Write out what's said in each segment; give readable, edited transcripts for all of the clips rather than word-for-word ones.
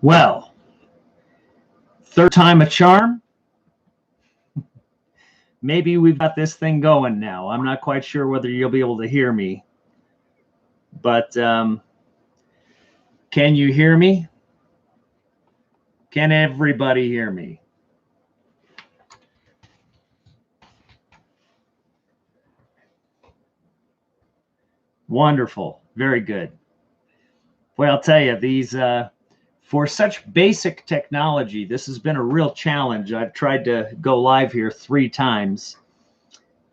Well, third time a charm. Maybe we've got this thing going now. I'm not quite sure whether you'll be able to hear me, but can you hear me? Can everybody hear me? Wonderful. Very good. Well, I'll tell you, these for such basic technology, this has been a real challenge. I've tried to go live here 3 times,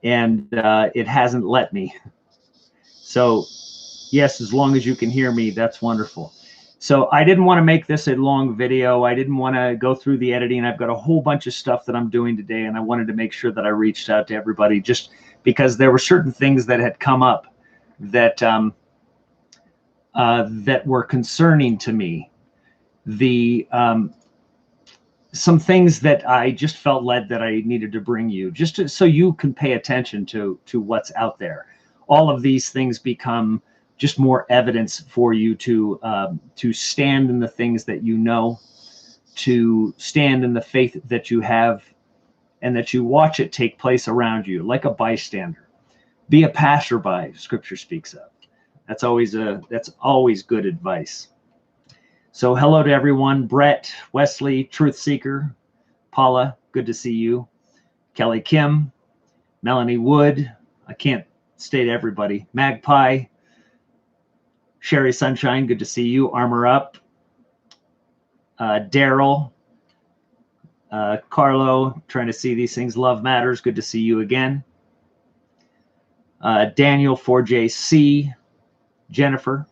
and it hasn't let me. So, yes, as long as you can hear me, that's wonderful. So I didn't want to make this a long video. I didn't want to go through the editing. I've got a whole bunch of stuff that I'm doing today, and I wanted to make sure that I reached out to everybody just because there were certain things that had come up that that were concerning to me. Some things that I just felt led that I needed to bring you, just so you can pay attention to what's out there. All of these things become just more evidence for you to stand in the things that you know, to stand in the faith that you have, and that you watch it take place around you like a bystander. Be a passerby, Scripture speaks of. That's always good advice. So hello to everyone. Brett, Wesley, Truth Seeker, Paula, good to see you. Kelly Kim, Melanie Wood, I can't state everybody. Magpie, Sherry Sunshine, good to see you. Armor Up, Daryl, Carlo, trying to see these things. Love Matters, good to see you again. Daniel 4JC, Jennifer,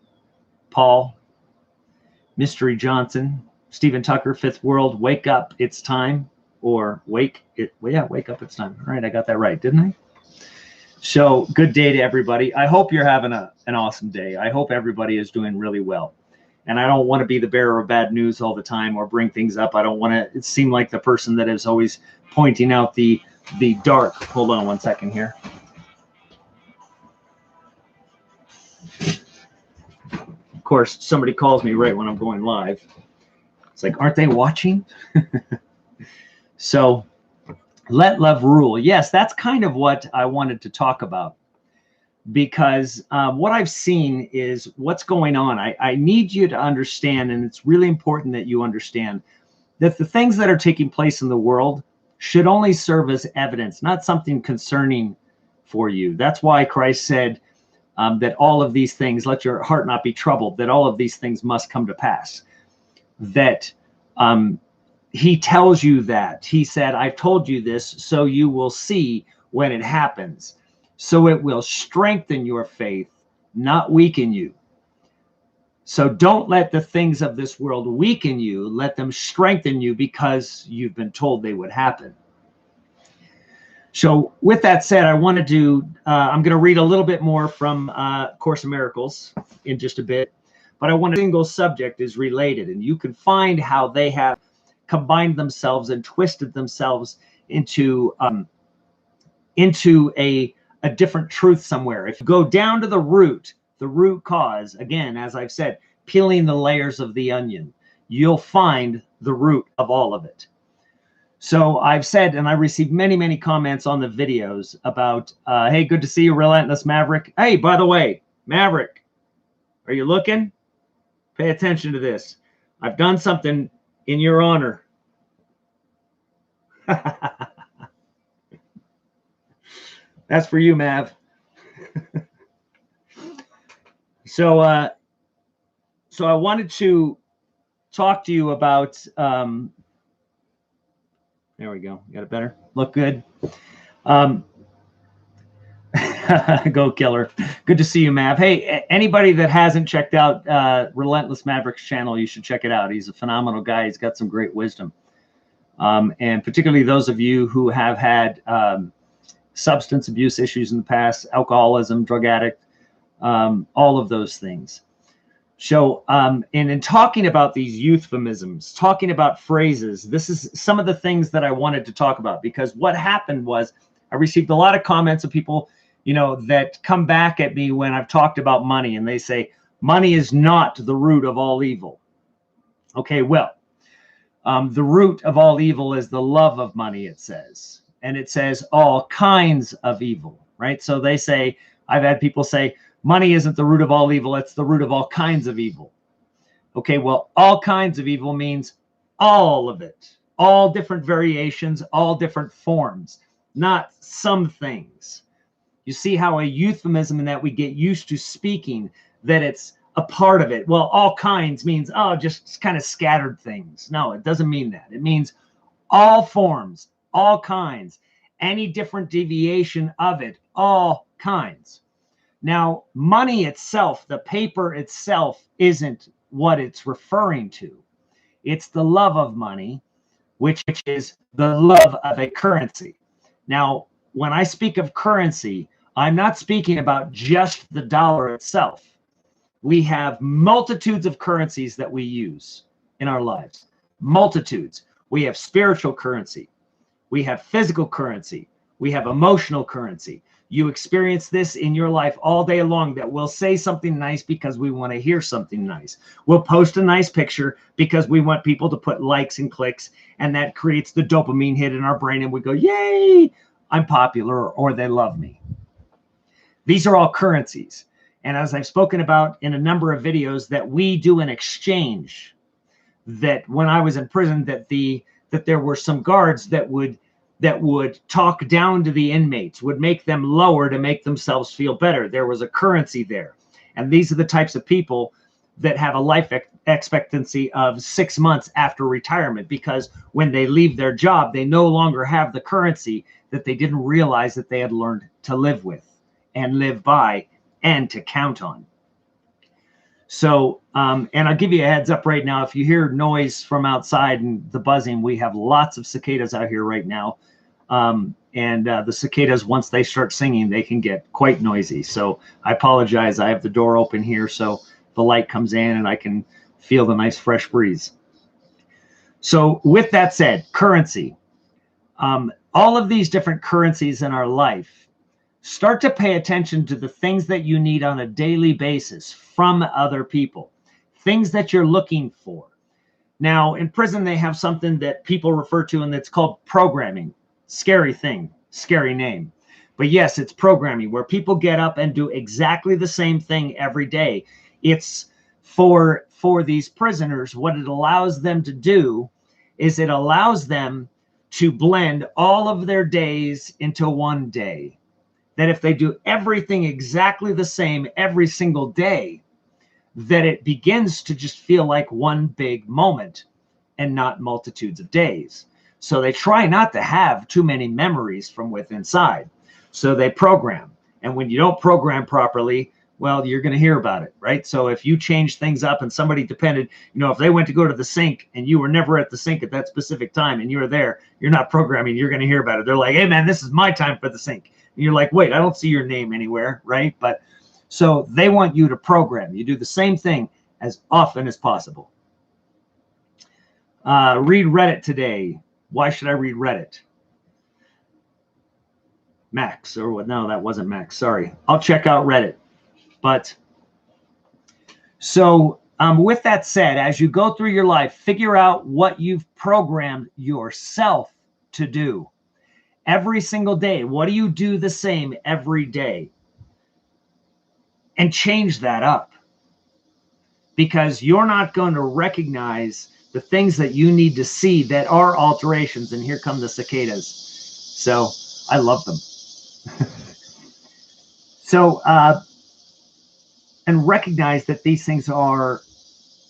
Paul, Mystery Johnson, Stephen Tucker, Fifth World, Wake Up, It's Time, or Wake Up, It's Time. All right, I got that right, didn't I? So good day to everybody. I hope you're having an awesome day. I hope everybody is doing really well. And I don't want to be the bearer of bad news all the time or bring things up. I don't want to seem like the person that is always pointing out the dark. Hold on one second here. Of course, somebody calls me right when I'm going live. It's like, aren't they watching? So let love rule. Yes, that's kind of what I wanted to talk about, because what I've seen is what's going on. I need you to understand, and it's really important that you understand, that the things that are taking place in the world should only serve as evidence, not something concerning for you. That's why Christ said that all of these things, let your heart not be troubled, that all of these things must come to pass. That he tells you that. He said, I've told you this so you will see when it happens. So it will strengthen your faith, not weaken you. So don't let the things of this world weaken you. Let them strengthen you because you've been told they would happen. So with that said, I wanted to, I'm going to read a little bit more from Course in Miracles in just a bit, but I want a single subject is related, and you can find how they have combined themselves and twisted themselves into a different truth somewhere. If you go down to the root cause, again, as I've said, peeling the layers of the onion, you'll find the root of all of it. So I've said, and I received many, many comments on the videos about, hey, good to see you, Relentless Maverick. Hey, by the way, Maverick, are you looking? Pay attention to this. I've done something in your honor. That's for you, Mav. So I wanted to talk to you about, there we go. Got it better. Look good. Go Killer. Good to see you, Mav. Hey, anybody that hasn't checked out Relentless Maverick's channel, you should check it out. He's a phenomenal guy. He's got some great wisdom. And particularly those of you who have had substance abuse issues in the past, alcoholism, drug addict, all of those things. So, and in talking about these euphemisms, talking about phrases, this is some of the things that I wanted to talk about, because what happened was I received a lot of comments of people, you know, that come back at me when I've talked about money, and they say, money is not the root of all evil. Okay, well, the root of all evil is the love of money, it says. And it says all kinds of evil, right? So they say, I've had people say, money isn't the root of all evil, it's the root of all kinds of evil. Okay, well, all kinds of evil means all of it, all different variations, all different forms, not some things. You see how a euphemism in that we get used to speaking that it's a part of it. Well, all kinds means, oh, just kind of scattered things. No, it doesn't mean that. It means all forms, all kinds, any different deviation of it, all kinds. Now, money itself, the paper itself, isn't what it's referring to. It's the love of money, which is the love of a currency. Now, when I speak of currency, I'm not speaking about just the dollar itself. We have multitudes of currencies that we use in our lives. Multitudes. We have spiritual currency. We have physical currency. We have emotional currency. You experience this in your life all day long, that we'll say something nice because we want to hear something nice. We'll post a nice picture because we want people to put likes and clicks, and that creates the dopamine hit in our brain, and we go, yay, I'm popular, or they love me. These are all currencies. And as I've spoken about in a number of videos, that we do an exchange. That when I was in prison, that there were some guards that would talk down to the inmates, would make them lower to make themselves feel better. There was a currency there. And these are the types of people that have a life expectancy of 6 months after retirement, because when they leave their job, they no longer have the currency that they didn't realize that they had learned to live with and live by and to count on. So, and I'll give you a heads up right now. If you hear noise from outside and the buzzing, we have lots of cicadas out here right now. The cicadas, once they start singing, they can get quite noisy. So I apologize. I have the door open here, so the light comes in and I can feel the nice fresh breeze. So with that said, currency, all of these different currencies in our life, start to pay attention to the things that you need on a daily basis from other people, things that you're looking for. Now, in prison, they have something that people refer to, and that's called programming. Scary thing, scary name. But yes, it's programming, where people get up and do exactly the same thing every day. It's for these prisoners, what it allows them to do is it allows them to blend all of their days into one day. That if they do everything exactly the same every single day, that it begins to just feel like one big moment and not multitudes of days. So they try not to have too many memories from within inside. So they program. And when you don't program properly, well, you're going to hear about it, right? So if you change things up and somebody depended, if they went to go to the sink and you were never at the sink at that specific time and you were there, you're not programming, you're going to hear about it. They're like, hey man, this is my time for the sink. And you're like, wait, I don't see your name anywhere, right? But so they want you to program. You do the same thing as often as possible. Read Reddit today. Why should I read Reddit? Max, or what? No, that wasn't Max. Sorry. I'll check out Reddit. But so with that said, as you go through your life, figure out what you've programmed yourself to do every single day. What do you do the same every day? And change that up, because you're not going to recognize the things that you need to see that are alterations. And here come the cicadas. So I love them. So, and recognize that these things are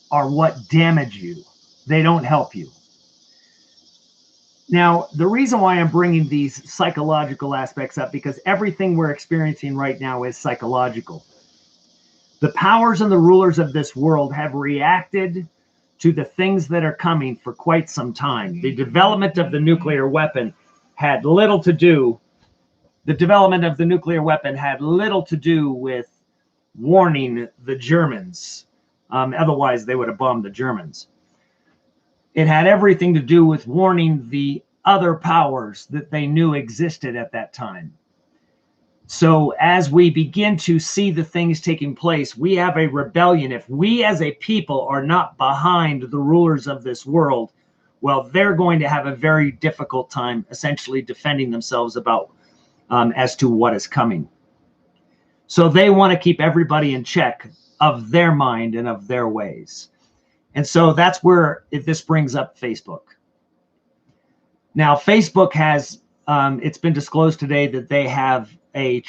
what damage you. They don't help you. Now, the reason why I'm bringing these psychological aspects up, because everything we're experiencing right now is psychological. The powers and the rulers of this world have reacted to the things that are coming for quite some time. The development of the nuclear weapon had little to do. The development of the nuclear weapon had little to do with warning the Germans. Otherwise, they would have bombed the Germans. It had everything to do with warning the other powers that they knew existed at that time. So as we begin to see the things taking place, we have a rebellion. If we as a people are not behind the rulers of this world, well, they're going to have a very difficult time essentially defending themselves about as to what is coming. So they want to keep everybody in check of their mind and of their ways. And so that's where this brings up Facebook. Now, Facebook has, it's been disclosed today that they have a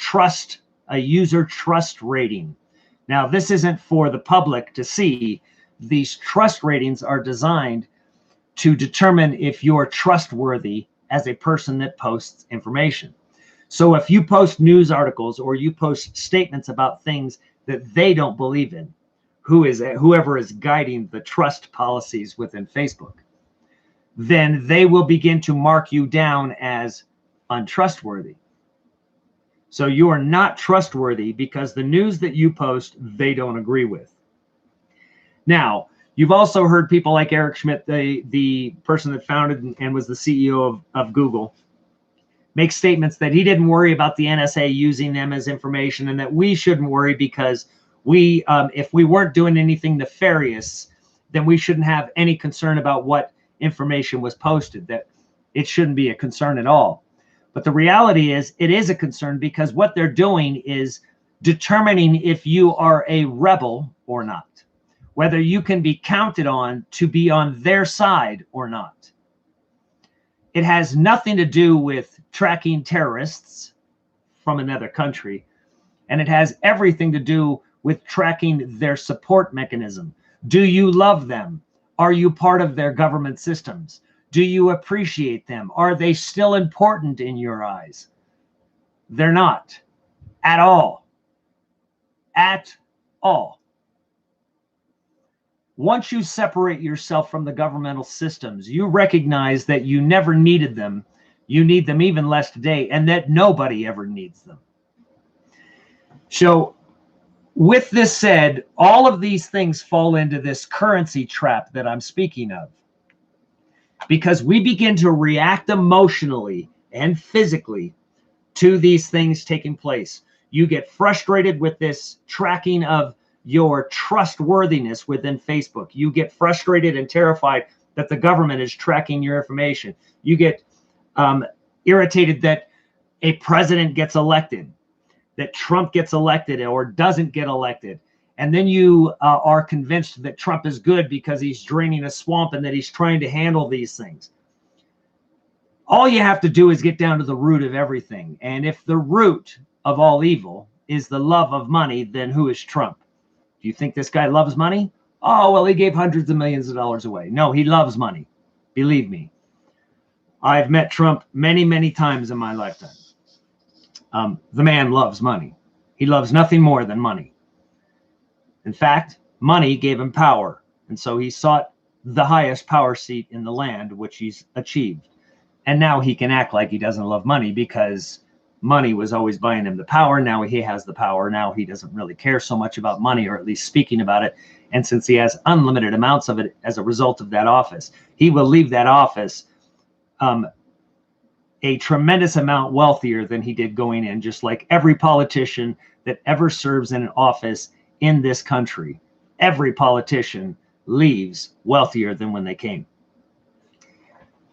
user trust rating. Now, this isn't for the public to see. These trust ratings are designed to determine if you're trustworthy as a person that posts information. So if you post news articles or you post statements about things that they don't believe in, whoever is guiding the trust policies within Facebook, then they will begin to mark you down as untrustworthy. So you are not trustworthy because the news that you post, they don't agree with. Now, you've also heard people like Eric Schmidt, the person that founded and was the CEO of Google, make statements that he didn't worry about the NSA using them as information, and that we shouldn't worry because if we weren't doing anything nefarious, then we shouldn't have any concern about what information was posted, that it shouldn't be a concern at all. But the reality is, it is a concern because what they're doing is determining if you are a rebel or not, whether you can be counted on to be on their side or not. It has nothing to do with tracking terrorists from another country, and it has everything to do with tracking their support mechanism. Do you love them? Are you part of their government systems? Do you appreciate them? Are they still important in your eyes? They're not at all. At all. Once you separate yourself from the governmental systems, you recognize that you never needed them. You need them even less today, and that nobody ever needs them. So with this said, all of these things fall into this currency trap that I'm speaking of, because we begin to react emotionally and physically to these things taking place. You get frustrated with this tracking of your trustworthiness within Facebook. You get frustrated and terrified that the government is tracking your information. You get irritated that a president gets elected, that Trump gets elected or doesn't get elected. And then you are convinced that Trump is good because he's draining a swamp and that he's trying to handle these things. All you have to do is get down to the root of everything. And if the root of all evil is the love of money, then who is Trump? Do you think this guy loves money? Oh, well, he gave hundreds of millions of dollars away. No, he loves money. Believe me. I've met Trump many, many times in my lifetime. The man loves money. He loves nothing more than money. In fact, money gave him power. And so he sought the highest power seat in the land, which he's achieved. And now he can act like he doesn't love money because money was always buying him the power. Now he has the power. Now he doesn't really care so much about money, or at least speaking about it. And since he has unlimited amounts of it as a result of that office, he will leave that office a tremendous amount wealthier than he did going in, just like every politician that ever serves in an office in this country. Every politician leaves wealthier than when they came.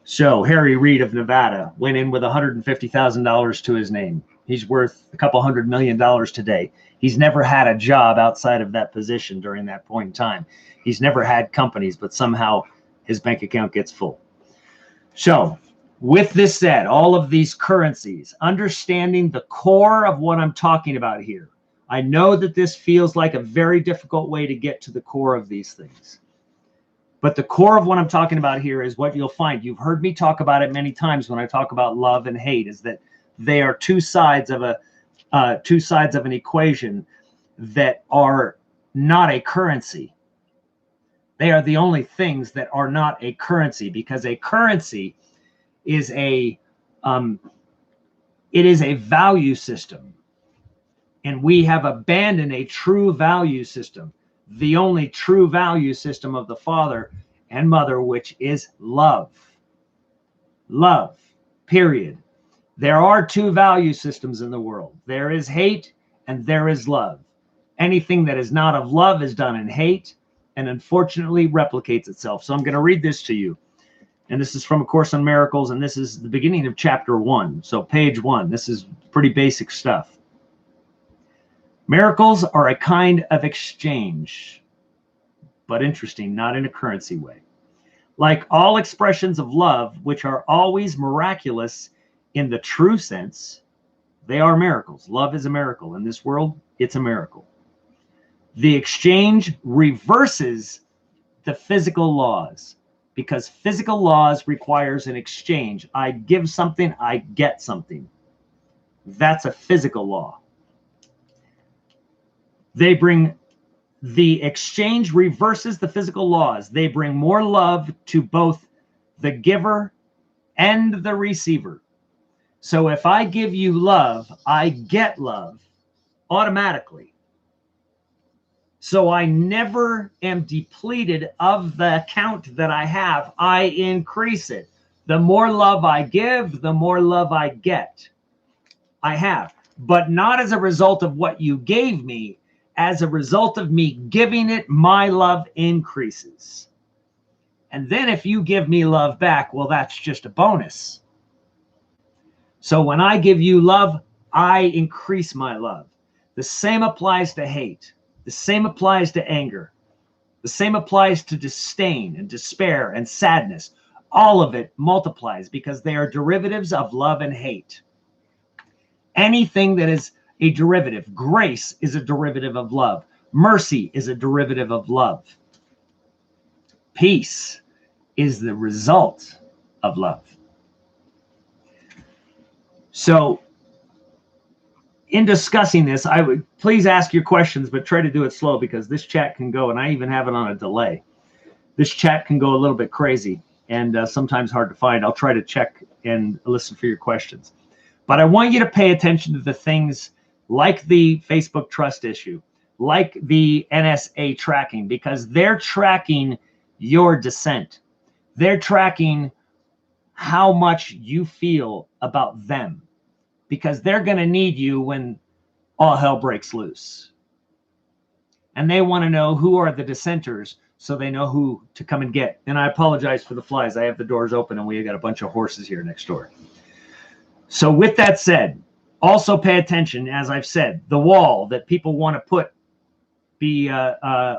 So Harry Reid of Nevada went in with $150,000 to his name. He's worth a couple $100 million today. He's never had a job outside of that position during that point in time. He's never had companies, but somehow his bank account gets full. So with this said, all of these currencies, understanding the core of what I'm talking about here. I know that this feels like a very difficult way to get to the core of these things. But the core of what I'm talking about here is what you'll find. You've heard me talk about it many times when I talk about love and hate, is that they are two sides of an equation that are not a currency. They are the only things that are not a currency, because a currency is it is a value system. And we have abandoned a true value system, the only true value system of the father and mother, which is love. Love, period. There are two value systems in the world. There is hate and there is love. Anything that is not of love is done in hate and unfortunately replicates itself. So I'm going to read this to you. And this is from A Course on Miracles, and this is the beginning of chapter 1. So page 1. This is pretty basic stuff. Miracles are a kind of exchange, but interesting, not in a currency way. Like all expressions of love, which are always miraculous in the true sense, they are miracles. Love is a miracle. In this world, it's a miracle. The exchange reverses the physical laws, because physical laws requires an exchange. I give something, I get something. That's a physical law. The exchange reverses the physical laws. They bring more love to both the giver and the receiver. So if I give you love, I get love automatically. So I never am depleted of the account that I have. I increase it. The more love I give, the more love I get. I have, but not as a result of what you gave me. As a result of me giving it, my love increases. And then if you give me love back, well, that's just a bonus. So when I give you love, I increase my love. The same applies to hate. The same applies to anger. The same applies to disdain and despair and sadness. All of it multiplies because they are derivatives of love and hate. Anything that is a derivative. Grace is a derivative of love. Mercy is a derivative of love. Peace is the result of love. So, in discussing this, I would please ask your questions, but try to do it slow because this chat can go, and I even have it on a delay. This chat can go a little bit crazy and sometimes hard to find. I'll try to check and listen for your questions. But I want you to pay attention to the things like the Facebook trust issue, like the NSA tracking, because they're tracking your dissent. They're tracking how much you feel about them, because they're going to need you when all hell breaks loose. And they want to know who are the dissenters so they know who to come and get. And I apologize for the flies. I have the doors open and we got a bunch of horses here next door. So with that said, also pay attention, as I've said, the wall that people want to put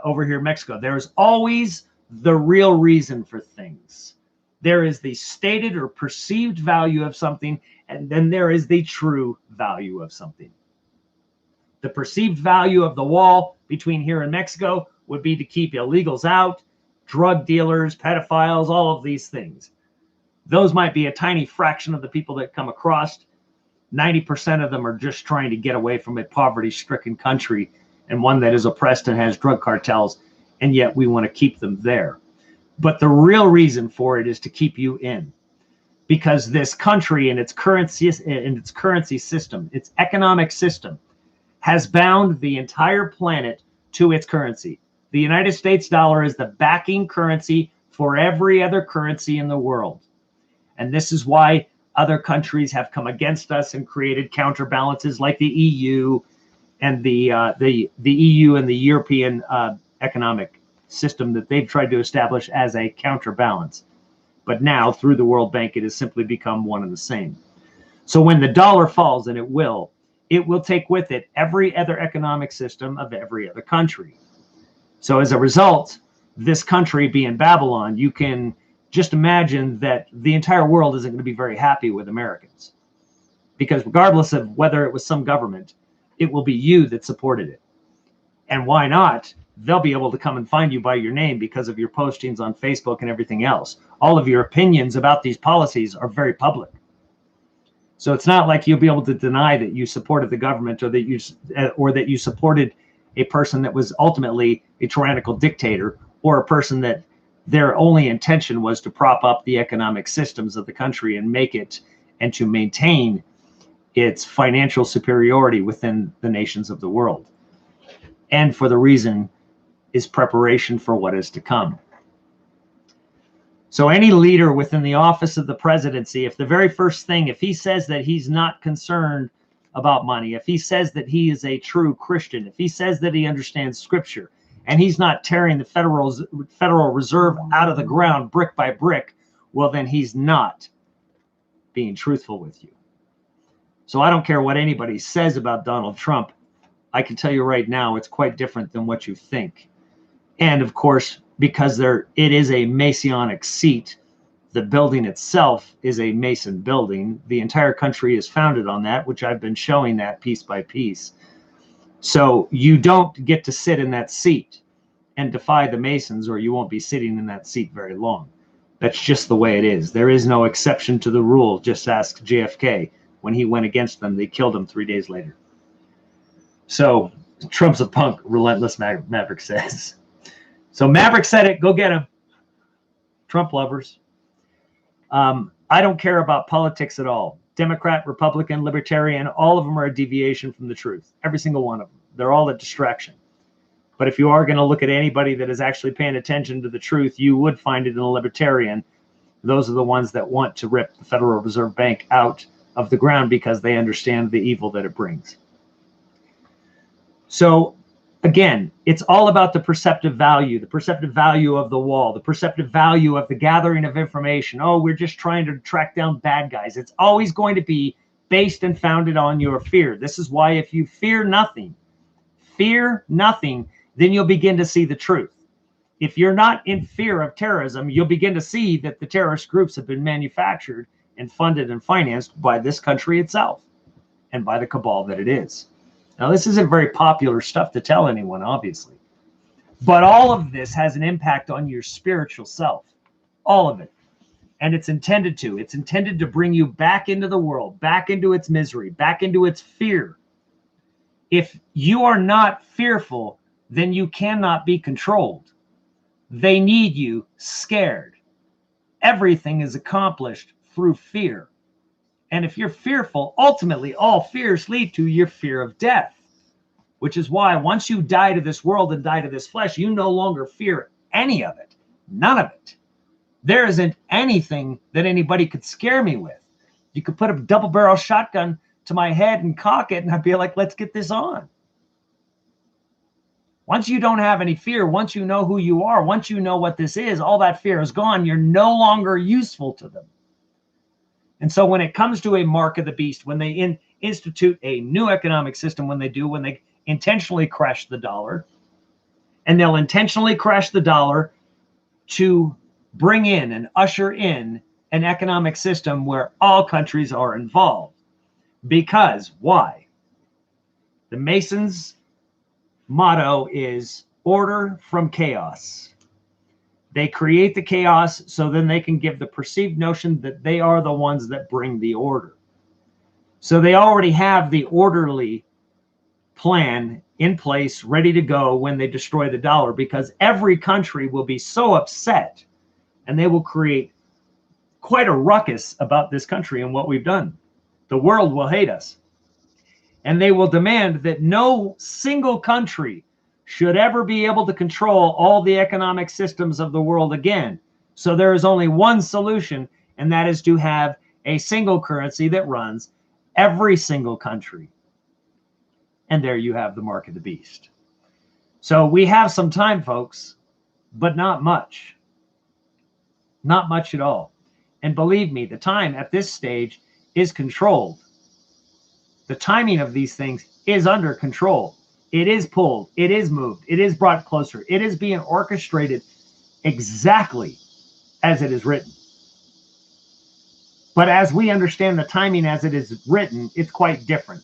over here in Mexico. There's always the real reason for things. There is the stated or perceived value of something, and then there is the true value of something. The perceived value of the wall between here and Mexico would be to keep illegals out, drug dealers, pedophiles, all of these things. Those might be a tiny fraction of the people that come across. 90% of them are just trying to get away from a poverty-stricken country and one that is oppressed and has drug cartels, and yet we want to keep them there. But the real reason for it is to keep you in, because this country and its currency system, its economic system, has bound the entire planet to its currency. The United States dollar is the backing currency for every other currency in the world. And this is why other countries have come against us and created counterbalances like the EU and the EU and the European economic system that they've tried to establish as a counterbalance. But now, through the World Bank, it has simply become one and the same. So when the dollar falls, and it will take with it every other economic system of every other country. So as a result, this country being Babylon, you can just imagine that the entire world isn't going to be very happy with Americans, because regardless of whether it was some government, it will be you that supported it. And why not? They'll be able to come and find you by your name because of your postings on Facebook and everything else. All of your opinions about these policies are very public. So it's not like you'll be able to deny that you supported the government or that you supported a person that was ultimately a tyrannical dictator, or a person that their only intention was to prop up the economic systems of the country and make it and to maintain its financial superiority within the nations of the world. And for the reason is preparation for what is to come. So any leader within the office of the presidency, if the very first thing, if he says that he's not concerned about money, if he says that he is a true Christian, if he says that he understands scripture, and he's not tearing the Federal Reserve out of the ground brick by brick, well, then he's not being truthful with you. So I don't care what anybody says about Donald Trump. I can tell you right now, it's quite different than what you think. And of course, because it is a Masonic seat, the building itself is a Mason building. The entire country is founded on that, which I've been showing that piece by piece. So you don't get to sit in that seat and defy the Masons, or you won't be sitting in that seat very long. That's just the way it is. There is no exception to the rule. Just ask JFK. When he went against them, they killed him 3 days later. So Trump's a punk, relentless Maverick says. So Maverick said it. Go get him. Trump lovers. I don't care about politics at all. Democrat, Republican, Libertarian, all of them are a deviation from the truth. Every single one of them. They're all a distraction. But if you are going to look at anybody that is actually paying attention to the truth, you would find it in a libertarian. Those are the ones that want to rip the Federal Reserve Bank out of the ground because they understand the evil that it brings. So again, it's all about the perceptive value of the wall, the perceptive value of the gathering of information. Oh, we're just trying to track down bad guys. It's always going to be based and founded on your fear. This is why if you fear nothing, then you'll begin to see the truth. If you're not in fear of terrorism, you'll begin to see that the terrorist groups have been manufactured and funded and financed by this country itself and by the cabal that it is. Now, this isn't very popular stuff to tell anyone, obviously, but all of this has an impact on your spiritual self, all of it. And it's intended to bring you back into the world, back into its misery, back into its fear. If you are not fearful, then you cannot be controlled. They need you scared. Everything is accomplished through fear. And if you're fearful, ultimately all fears lead to your fear of death, which is why once you die to this world and die to this flesh, you no longer fear any of it, none of it. There isn't anything that anybody could scare me with. You could put a double-barrel shotgun to my head and cock it, and I'd be like, let's get this on. Once you don't have any fear, once you know who you are, once you know what this is, all that fear is gone. You're no longer useful to them. And so when it comes to a mark of the beast, when they institute a new economic system, when they intentionally crash the dollar, and they'll intentionally crash the dollar to bring in and usher in an economic system where all countries are involved. Because why? The Masons' motto is order from chaos. They create the chaos so then they can give the perceived notion that they are the ones that bring the order. So they already have the orderly plan in place, ready to go when they destroy the dollar, because every country will be so upset and they will create quite a ruckus about this country and what we've done. The world will hate us. And they will demand that no single country should ever be able to control all the economic systems of the world again. So there is only one solution, and that is to have a single currency that runs every single country. And there you have the mark of the beast. So we have some time, folks, but not much. Not much at all. And believe me, the time at this stage is controlled. The timing of these things is under control. It is pulled. It is moved. It is brought closer. It is being orchestrated exactly as it is written. But as we understand the timing as it is written, it's quite different.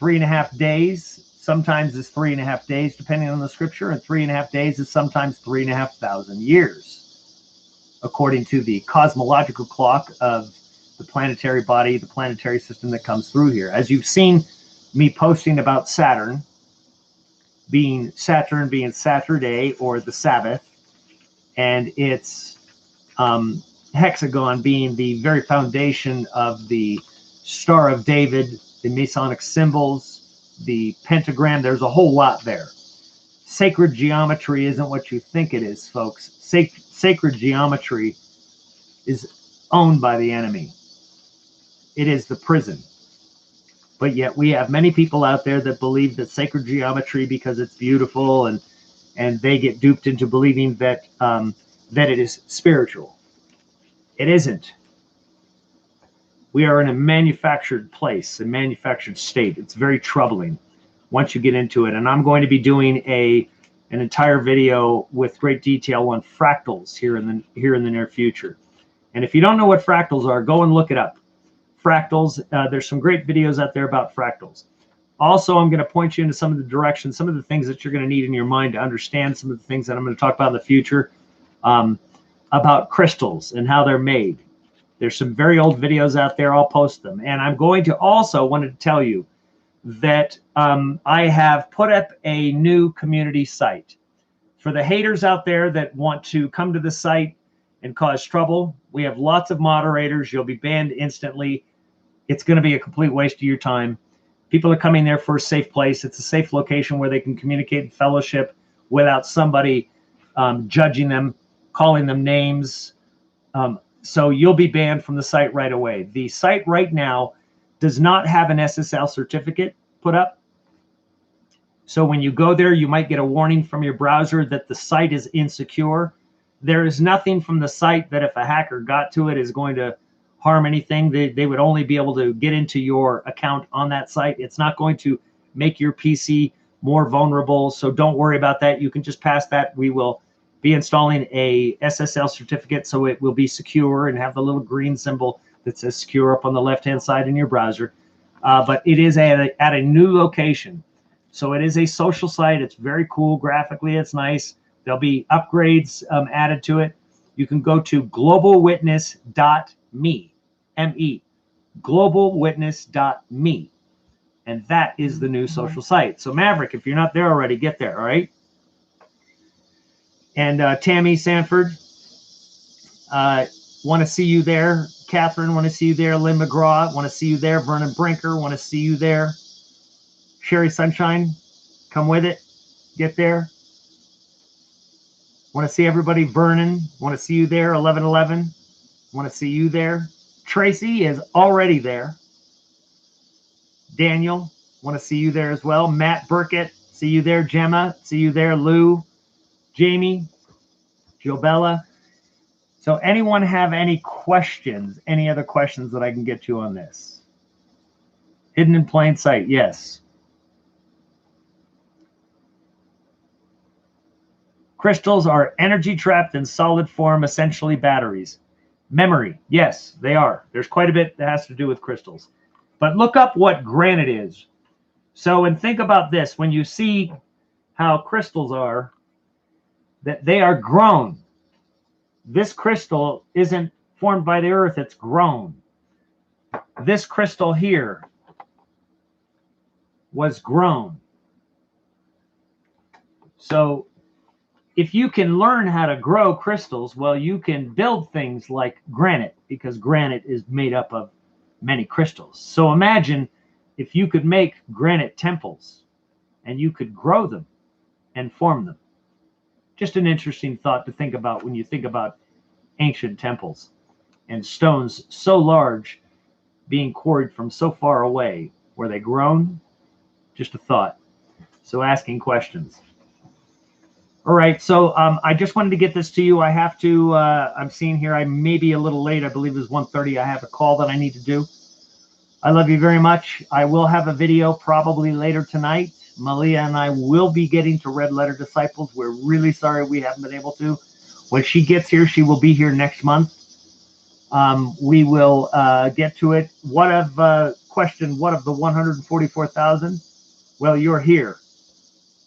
3.5 days sometimes is 3.5 days, depending on the scripture, and 3.5 days is sometimes 3,500 years, according to the cosmological clock of the planetary body, the planetary system that comes through here. As you've seen me posting about Saturn being Saturday or the Sabbath, and its hexagon being the very foundation of the Star of David, the Masonic symbols, the pentagram. There's a whole lot there. sacred geometry isn't what you think it is, folks. Sacred geometry is owned by the enemy. It is the prison. But yet we have many people out there that believe that sacred geometry, because it's beautiful, and they get duped into believing that that it is spiritual. It isn't. We are in a manufactured place, a manufactured state. It's very troubling once you get into it. And I'm going to be doing an entire video with great detail on fractals here in the near future. And if you don't know what fractals are, go and look it up. Fractals. There's some great videos out there about fractals. Also, I'm going to point you into some of the directions, some of the things that you're going to need in your mind to understand some of the things that I'm going to talk about in the future about crystals and how they're made. There's some very old videos out there. I'll post them. And I'm going to also wanted to tell you that I have put up a new community site. For the haters out there that want to come to the site and cause trouble, we have lots of moderators. You'll be banned instantly. It's going to be a complete waste of your time. People are coming there for a safe place. It's a safe location where they can communicate and fellowship without somebody judging them, calling them names. So you'll be banned from the site right away. The site right now does not have an SSL certificate put up. So when you go there, you might get a warning from your browser that the site is insecure. There is nothing from the site that if a hacker got to it is going to harm anything. They would only be able to get into your account on that site. It's not going to make your PC more vulnerable. So don't worry about that. You can just pass that. We will be installing a SSL certificate so it will be secure and have the little green symbol that says secure up on the left-hand side in your browser. But it is at a new location. So it is a social site. It's very cool. Graphically, it's nice. There'll be upgrades added to it. You can go to globalwitness.me, M-E, globalwitness.me. And that is the new social site. So Maverick, if you're not there already, get there, all right? And Tammy Sanford, want to see you there. Catherine, want to see you there. Lynn McGraw, want to see you there. Vernon Brinker, want to see you there. Sherry Sunshine, come with it. Get there. Want to see everybody. Vernon, want to see you there. 1111, want to see you there. Tracy is already there. Daniel, want to see you there as well. Matt Burkett, see you there. Gemma, see you there. Lou, Jamie, Jobella. So anyone have any questions? Any other questions that I can get you on this? Hidden in plain sight, yes. Crystals are energy trapped in solid form, essentially batteries. Memory, yes, they are. There's quite a bit that has to do with crystals. But look up what granite is. So, and think about this. When you see how crystals are, that they are grown. This crystal isn't formed by the earth, it's grown. This crystal here was grown. So if you can learn how to grow crystals, well, you can build things like granite, because granite is made up of many crystals. So imagine if you could make granite temples and you could grow them and form them. Just an interesting thought to think about when you think about ancient temples and stones so large being quarried from so far away. Were they grown? Just a thought. So asking questions. All right, so I just wanted to get this to you. I have to, I'm seeing here, I may be a little late. I believe it's 1:30. I have a call that I need to do. I love you very much. I will have a video probably later tonight. Malia and I will be getting to Red Letter Disciples. We're really sorry we haven't been able to. When she gets here, she will be here next month. We will get to it. What of the 144,000? Well, you're here.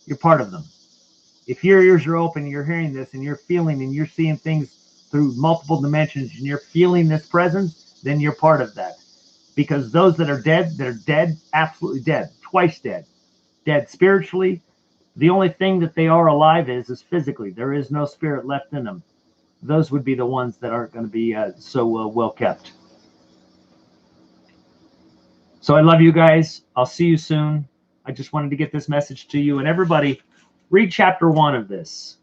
You're part of them. If your ears are open and you're hearing this and you're feeling and you're seeing things through multiple dimensions and you're feeling this presence, then you're part of that. Because those that are dead, absolutely dead, twice dead. Dead spiritually. The only thing that they are alive is physically. There is no spirit left in them. Those would be the ones that aren't going to be so well kept. So I love you guys. I'll see you soon. I just wanted to get this message to you. And everybody, Read chapter 1 of this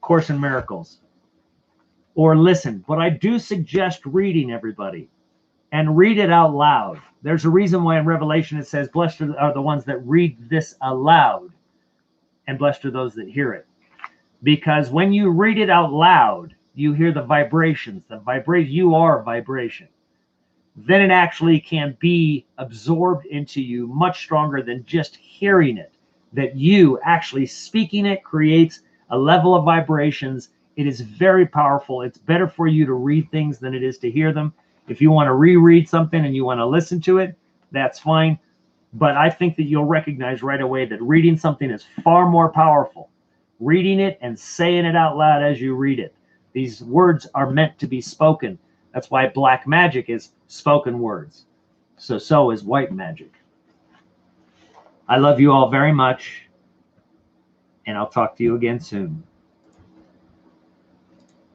Course in Miracles, or listen. But I do suggest reading, everybody, and read it out loud. There's a reason why in Revelation it says, blessed are the ones that read this aloud, and blessed are those that hear it. Because when you read it out loud, you hear the vibrations. You are vibration. Then it actually can be absorbed into you much stronger than just hearing it. That you actually speaking it creates a level of vibrations. It is very powerful. It's better for you to read things than it is to hear them. If you want to reread something and you want to listen to it, that's fine. But I think that you'll recognize right away that reading something is far more powerful. Reading it and saying it out loud as you read it. These words are meant to be spoken. That's why black magic is spoken words. So is white magic. I love you all very much, and I'll talk to you again soon.